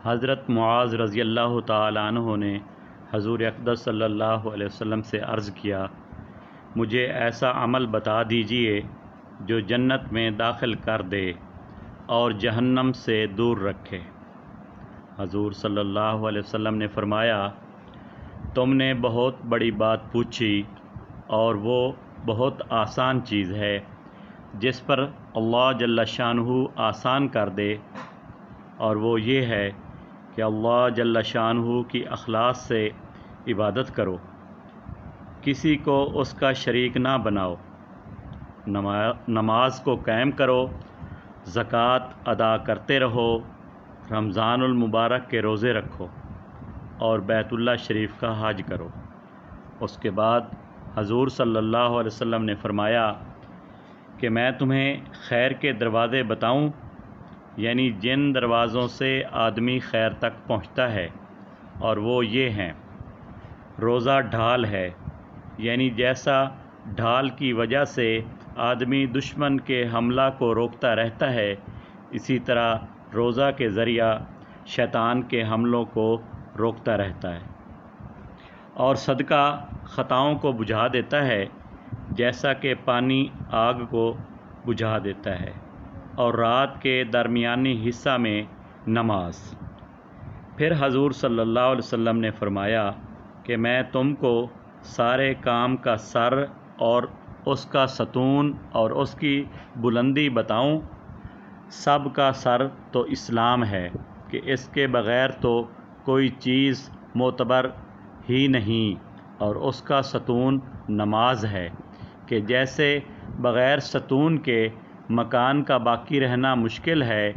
حضرت معاذ رضی اللہ تعالیٰ عنہ نے حضور اقدس صلی اللہ علیہ وسلم سے عرض کیا، مجھے ایسا عمل بتا دیجئے جو جنت میں داخل کر دے اور جہنم سے دور رکھے۔ حضور صلی اللہ علیہ وسلم نے فرمایا، تم نے بہت بڑی بات پوچھی اور وہ بہت آسان چیز ہے جس پر اللہ جل شانہ آسان کر دے، اور وہ یہ ہے کہ اللہ جل شانہ کی اخلاص سے عبادت کرو، کسی کو اس کا شریک نہ بناؤ، نماز کو قائم کرو، زکوٰۃ ادا کرتے رہو، رمضان المبارک کے روزے رکھو اور بیت اللہ شریف کا حج کرو۔ اس کے بعد حضور صلی اللہ علیہ وسلم نے فرمایا کہ میں تمہیں خیر کے دروازے بتاؤں، یعنی جن دروازوں سے آدمی خیر تک پہنچتا ہے، اور وہ یہ ہیں: روزہ ڈھال ہے، یعنی جیسا ڈھال کی وجہ سے آدمی دشمن کے حملہ کو روکتا رہتا ہے، اسی طرح روزہ کے ذریعہ شیطان کے حملوں کو روکتا رہتا ہے۔ اور صدقہ خطاؤں کو بجھا دیتا ہے، جیسا کہ پانی آگ کو بجھا دیتا ہے۔ اور رات کے درمیانی حصہ میں نماز۔ پھر حضور صلی اللہ علیہ وسلم نے فرمایا کہ میں تم کو سارے کام کا سر اور اس کا ستون اور اس کی بلندی بتاؤں؟ سب کا سر تو اسلام ہے کہ اس کے بغیر تو کوئی چیز معتبر ہی نہیں، اور اس کا ستون نماز ہے کہ جیسے بغیر ستون کے مکان کا باقی رہنا مشکل ہے،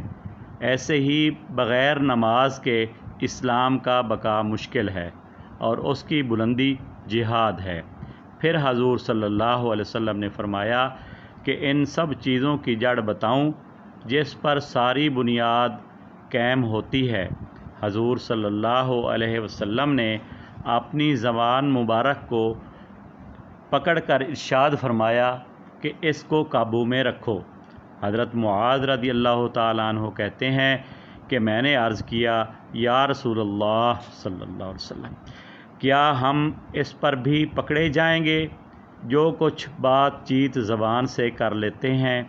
ایسے ہی بغیر نماز کے اسلام کا بقا مشکل ہے، اور اس کی بلندی جہاد ہے۔ پھر حضور صلی اللہ علیہ وسلم نے فرمایا کہ ان سب چیزوں کی جڑ بتاؤں جس پر ساری بنیاد قائم ہوتی ہے۔ حضور صلی اللہ علیہ وسلم نے اپنی زبان مبارک کو پکڑ کر ارشاد فرمایا کہ اس کو قابو میں رکھو۔ حضرت معاذ رضی اللہ تعالیٰ عنہ کہتے ہیں کہ میں نے عرض کیا، یا رسول اللہ صلی اللہ علیہ وسلم، کیا ہم اس پر بھی پکڑے جائیں گے جو کچھ بات چیت زبان سے کر لیتے ہیں؟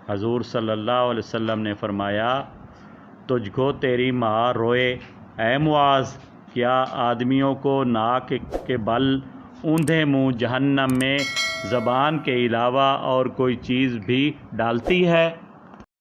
حضور صلی اللہ علیہ وسلم نے فرمایا، تجھ کو تیری ماں روئے اے معاذ، کیا آدمیوں کو ناک کے بل اوندھے منہ جہنم میں زبان کے علاوہ اور کوئی چیز بھی ڈالتی ہے؟